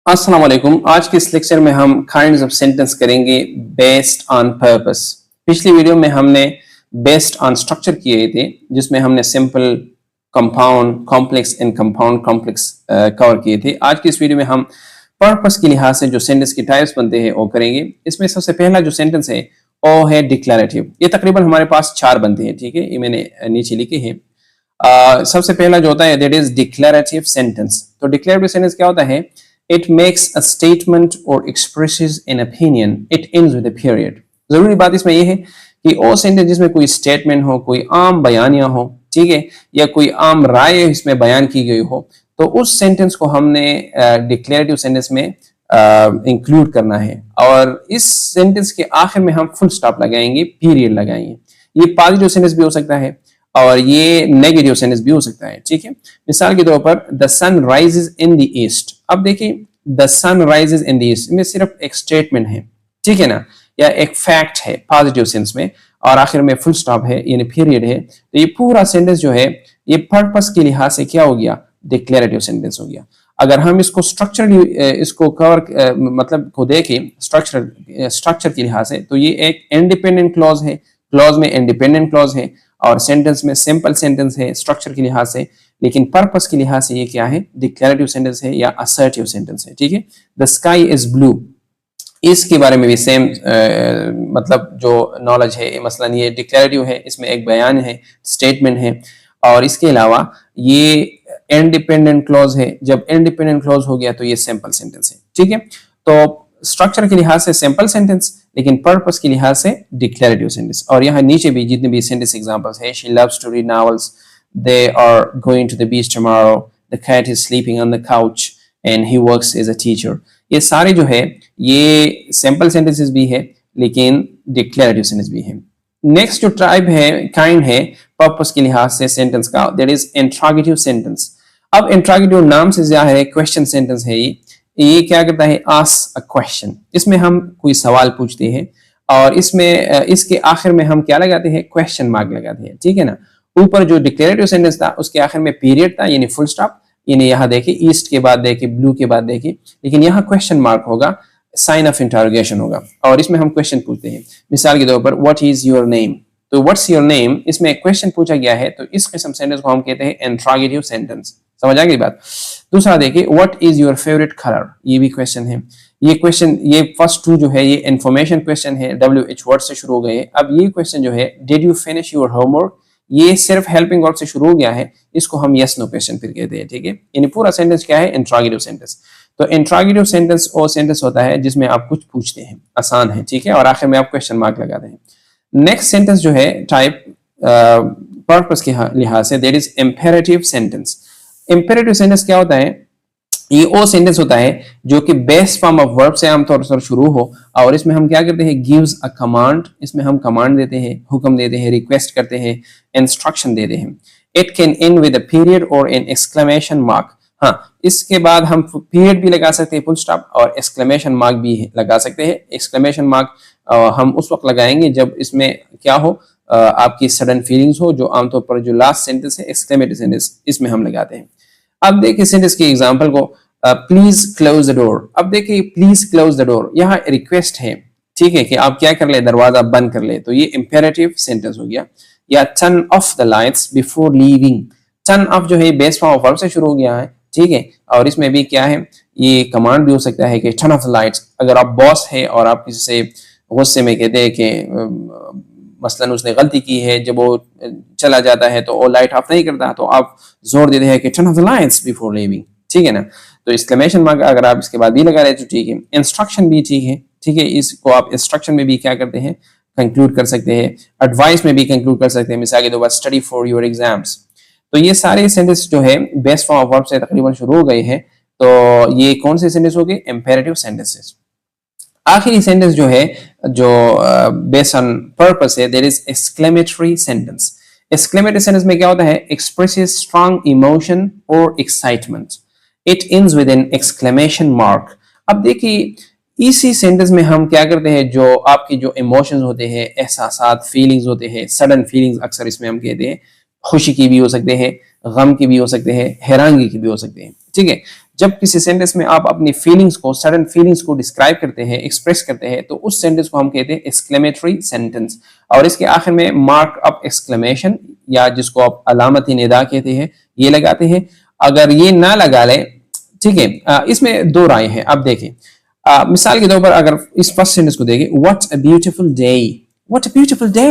अस्सलाम वालेकुम। आज के इस लेक्चर में हम काइंड्स ऑफ सेंटेंस करेंगे बेस्ड ऑन पर्पस। पिछली वीडियो में हमने बेस्ड ऑन स्ट्रक्चर किए थे, जिसमें हमने simple, compound, complex and compound complex cover किए थे। आज की इस वीडियो में हम पर्पस के लिहाज से जो सेंटेंस की टाइप्स बनते हैं वो करेंगे। इसमें सबसे पहला जो सेंटेंस है वो है डिक्लेरेटिव। ये तकरीबन हमारे पास 4 बनते हैं, ठीक है, ये मैंने नीचे लिखे हैं। सबसे पहला जो होता है दैट इज डिक्लेरेटिव सेंटेंस। तो डिक्लेरेटिव सेंटेंस क्या होता है? It makes a statement or expresses an opinion. It ends with a period. जरूरी बात इसमें यह है कि वो सेंटेंस जिसमें कोई स्टेटमेंट हो, कोई आम बयानिया हो, ठीक है, या कोई आम राय इसमें बयान की गई हो, तो उस सेंटेंस को हमने डिक्लेरेटिव सेंटेंस में इंक्लूड करना है। और इस सेंटेंस के आखिर में हम फुल स्टॉप लगाएंगे, पीरियड लगाएंगे। ये पॉजिटिव सेंटेंस भी हो सकता है और ये नेगेटिव सेंटेंस भी हो सकता है, ठीक है। मिसाल के तौर पर the sun rises in the east. अब देखिए, the sun rises in the east में सिर्फ एक स्टेटमेंट है, ठीक है ना, या एक फैक्ट है पॉजिटिव सेंस में, और आखिर में फुल स्टॉप है यानी पीरियड है। तो ये पूरा सेंटेंस जो है ये पर्पस के लिहाज से क्या हो गया? डिक्लेरेटिव सेंटेंस हो गया। अगर हम इसको स्ट्रक्चर इसको कवर मतलब को देखें स्ट्रक्चर के लिहाज से, तो ये एक इंडिपेंडेंट क्लॉज है, क्लॉज में इंडिपेंडेंट क्लॉज है, और सेंटेंस में सिंपल सेंटेंस है स्ट्रक्चर के लिहाज से, लेकिन पर्पस के लिहाज से ये क्या है? डिक्लेरेटिव सेंटेंस है या असर्टिव सेंटेंस है, ठीक है। द स्काई इज ब्लू, इसके बारे में भी सेम मतलब जो नॉलेज है, मसलन ये डिक्लेरेटिव है, इसमें एक बयान है, स्टेटमेंट है, और इसके अलावा ये इंडिपेंडेंट क्लॉज है। जब इंडिपेंडेंट क्लॉज हो गया तो ये सिंपल सेंटेंस है, ठीक है। तो स्ट्रक्चर के लिहाज से सिंपल सेंटेंस, लेकिन पर्पस के लिहाज से डिक्लेरेटिव सेंटेंस। और यहाँ नीचे भी जितने भी सेंटेंस एग्जांपल्स है, she loves to read novels, they are going to the beach tomorrow, the cat is sleeping on the couch and he works as a teacher. ये सारे जो है ये सिंपल सेंटेंसेस भी है, लेकिन डिक्लेरेटिव सेंटेंस भी है। नेक्स्ट जो टाइप है, काइंड है पर्पस के लिहाज से सेंटेंस का, दैट इज इंट्रोगेटिव सेंटेंस। अब इंट्रोगेटिव नाम से ज़ाहिर है क्वेश्चन सेंटेंस है। ये क्या करता है? Ask a question. इसमें हम कोई सवाल पूछते हैं और इसमें इसके आखिर में हम क्या लगाते हैं? क्वेश्चन मार्क लगाते हैं, ठीक है ना। ऊपर जो डिक्लेरेटिव सेंटेंस था उसके आखिर में पीरियड था यानी फुल स्टॉप, यानी यहाँ देखिए ईस्ट के बाद देखिए ब्लू के बाद देखिए, लेकिन यहाँ क्वेश्चन मार्क होगा, साइन ऑफ इंटरोगेशन होगा, और इसमें हम क्वेश्चन पूछते हैं। मिसाल के तौर पर व्हाट इज योर नेम, तो व्हाट्स योर नेम इसमें एक क्वेश्चन पूछा गया है, तो इस किस्म सेंटेंस को हम कहते हैं इंट्रोगेटिव सेंटेंस। समझ आ गई बात? दूसरा देखिए, what is your favourite colour, ये भी क्वेश्चन है। ये क्वेश्चन, ये फर्स्ट टू जो है ये इंफॉर्मेशन क्वेश्चन है, WH वर्ड से शुरू हो गए हैं। अब ये क्वेश्चन जो है, did you finish your homework, ये सिर्फ हेल्पिंग वर्ब से शुरू हो गया है, इसको हम यस नो क्वेश्चन फिर कहते हैं, ठीक है। यानी पूरा सेंटेंस क्या है? Interrogative sentence. तो इंट्रोगेटिव सेंटेंस वो सेंटेंस होता है जिसमें आप कुछ पूछते हैं, आसान है, ठीक है, और आखिर में आप क्वेश्चन मार्क लगाते हैं। नेक्स्ट सेंटेंस जो है टाइप पर्पस के लिहाज से, that is imperative sentence. Imperative sentence क्या होता है? ये वो सेंटेंस होता है जो कि बेस फॉर्म ऑफ वर्ब से आमतौर पर शुरू हो, और इसमें हम क्या करते हैं? Gives a command. इसमें हम कमांड देते हैं, हुक्म देते हैं, रिक्वेस्ट करते हैं, इंस्ट्रक्शन देते हैं। It can and with a period और एन एक्सक्लेमेशन मार्क। हाँ, इसके बाद हम पीरियड भी लगा सकते हैं, फुल स्टॉप, और एक्सक्लेमेशन मार्क भी लगा सकते हैं। एक्सक्लेमेशन मार्क हम उस वक्त लगाएंगे जब इसमें क्या हो, आपकी सडन फीलिंग्स हो, जो आमतौर पर जो लास्ट सेंटेंस है एक्सक्लेमेटरी सेंटेंस, इसमें हम लगाते हैं। अब देखिए सेंटेंस के एग्जांपल को, प्लीज क्लोज द डोर। अब देखिए प्लीज क्लोज द डोर, यहाँ रिक्वेस्ट है, ठीक है, कि आप क्या कर ले? दरवाजा बंद कर ले, तो ये इंपेरेटिव सेंटेंस हो गया। या turn off the lights before leaving. Turn off जो है बेस फॉर्म ऑफ वर्ब से शुरू हो गया है, ठीक है, और इसमें भी क्या है? ये कमांड भी हो सकता है कि टर्न ऑफ द लाइट्स। अगर आप बॉस है और आप किसी से गुस्से में कहते हैं कि मसलन उसने गलती की है, जब वो चला जाता है तो वो लाइट ऑफ नहीं करता, तो आप जोर देते हैं कि turn off the lights before leaving, ठीक है ना। तो एक्सक्लेमेशन मार्क अगर आप इसके बाद भी लगा रहे तो ठीक है। इंस्ट्रक्शन भी ठीक है, ठीक है, इसको आप इंस्ट्रक्शन में भी क्या करते हैं? कंक्लूड कर सकते हैं। एडवाइस में भी कंक्लूड कर सकते हैं, मिसाल के तौर पर स्टडी फॉर योर एग्जाम्स। तो ये सारे सेंटेंस जो है बेस फॉर्म ऑफ वर्ब से तकरीबन शुरू हो गए हैं, तो ये कौन से सेंटेंस हो गए? Imperative sentences. आखिरी सेंटेंस जो है जो बेस्ड ऑन पर्पस है, there is exclamatory sentence. Exclamatory sentence में क्या होता है? एक्सप्रेसेस स्ट्रांग इमोशन और excitement. It ends with an exclamation mark. अब देखिए इसी सेंटेंस में हम क्या करते हैं, जो आपकी जो इमोशंस होते हैं, एहसासात, फीलिंग्स होते हैं, सडन फीलिंग्स अक्सर इसमें हम कहते हैं, खुशी की भी हो सकते हैं, गम की भी हो सकते हैं, हैरानगी की भी हो सकते हैं, ठीक है। जब किसी सेंटेंस में आप अपनी फीलिंग्स को, सडन फीलिंग्स को डिस्क्राइब करते हैं, एक्सप्रेस करते हैं, तो उस सेंटेंस को हम कहते हैं एक्सक्लेमेटरी सेंटेंस। और इसके आखिर में मार्क अप एक्सक्लेमेशन या जिसको आप अलामत निदा कहते हैं, ये लगाते हैं। अगर ये ना लगा ले, ठीक है, इसमें दो राय है। अब देखें, मिसाल के तौर पर अगर इस फर्स्ट सेंटेंस को देखें, what a beautiful day, what a beautiful day,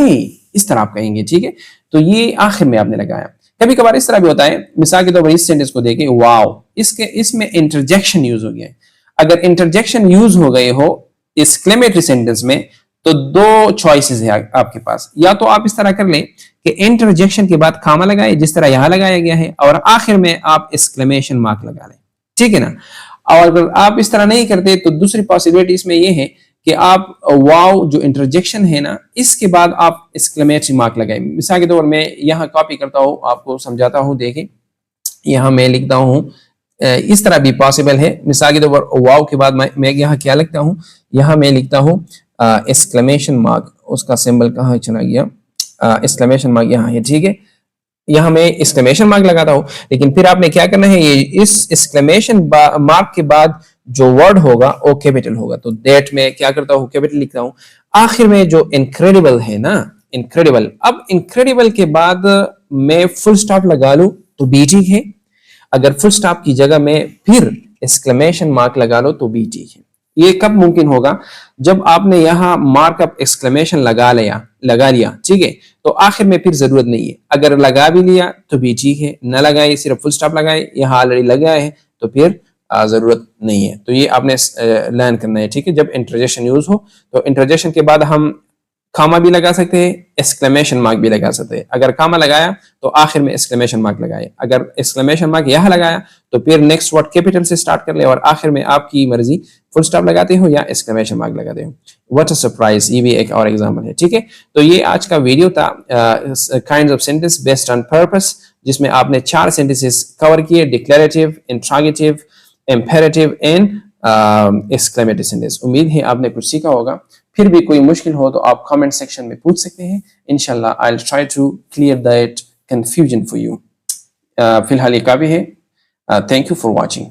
इस तरह आप कहेंगे, ठीक है। तो ये आखिर में आपने लगाया। कभी कभार इस तरह भी होता है, मिसाल के तौर पर इस सेंटेंस को देखें, वाओ, इसमें इंटरजेक्शन यूज हो गया है। अगर इंटरजेक्शन यूज हो गए हो एक्सक्लेमेटरी सेंटेंस में, तो दो चॉइसेस है आपके पास। या तो आप इस तरह कर लें कि इंटरजेक्शन के बाद खामा लगाए, जिस तरह यहां लगाया गया है, और आखिर में आप एक्सक्लेमेशन मार्क लगा लें, ठीक है ना। और अगर आप इस तरह नहीं करते तो दूसरी पॉसिबिलिटी इसमें यह है कि आप वाओ जो इंटरजेक्शन है ना, इसके बाद आप एक्सक्लेमेटरी मार्क लगाए। मिसाल के तौर पर मैं यहाँ कॉपी करता हूँ, आपको समझाता हूँ। देखें, यहाँ मैं लिखता हूँ, इस तरह भी पॉसिबल है। मिसाल के तौर पर वाओ के बाद मैं यहाँ क्या लिखता हूँ, यहाँ मैं लिखता हूँ एक्सक्लेमेशन मार्क। उसका सिंबल कहाँ चला गया, एक्सक्लेमेशन मार्क यहाँ है, ठीक है। यहाँ मैं एक्सक्लेमेशन मार्क लगाता हूँ, लेकिन फिर आपने क्या करना है, ये इस एक्सक्लेमेशन मार्क के बाद जो वर्ड होगा वो कैपिटल होगा। तो दैट में क्या करता हूँ, कैपिटल लिखता हूँ। आखिर में जो इनक्रेडिबल है ना, इनक्रेडिबल, अब इनक्रेडिबल के बाद मैं फुल स्टॉप लगा लूं तो भी ठीक है। अगर फुल स्टॉप की जगह में फिर एक्सक्लेमेशन मार्क लगा लो तो भी ठीक है। ये कब मुमकिन होगा, जब आपने यहाँ मार्कअप एक्सक्लेमेशन लगा लिया, ठीक है, तो आखिर में फिर जरूरत नहीं है। अगर लगा भी लिया तो भी ठीक है, न लगाए, सिर्फ फुल स्टॉप लगाए, यहाँ ऑलरेडी लगा है तो फिर जरूरत नहीं है। तो ये आपने लर्न करना है, ठीक है। जब इंटरजेक्शन यूज हो तो इंटरजेक्शन के बाद हम खामा भी लगा सकते हैं, एक्सक्लेमेशन मार्क भी लगा सकते हैं। अगर खामा लगाया तो आखिर में एक्सक्लेमेशन मार्क लगाए, अगर एक्सक्लेमेशन मार्क यहाँ लगाया तो फिर नेक्स्ट वर्ड कैपिटल से स्टार्ट कर ले, और आखिर में आपकी मर्जी फुल स्टॉप लगाते हो या एक्सक्लेमेशन मार्क लगाते हो। व्हाट अ सरप्राइज, ये भी एक और एग्जांपल है, ठीक है। तो ये आज का वीडियो था, kinds of sentence based on purpose, जिसमें आपने 4 सेंटेंसेस कवर किए, declarative, interrogative, imperative and exclamatory sentence. उम्मीद है आपने कुछ सीखा होगा। फिर भी कोई मुश्किल हो तो आप कमेंट सेक्शन में पूछ सकते हैं। इंशाल्लाह I will try to clear that confusion for you. फिलहाल ये काफी है। Thank you for watching.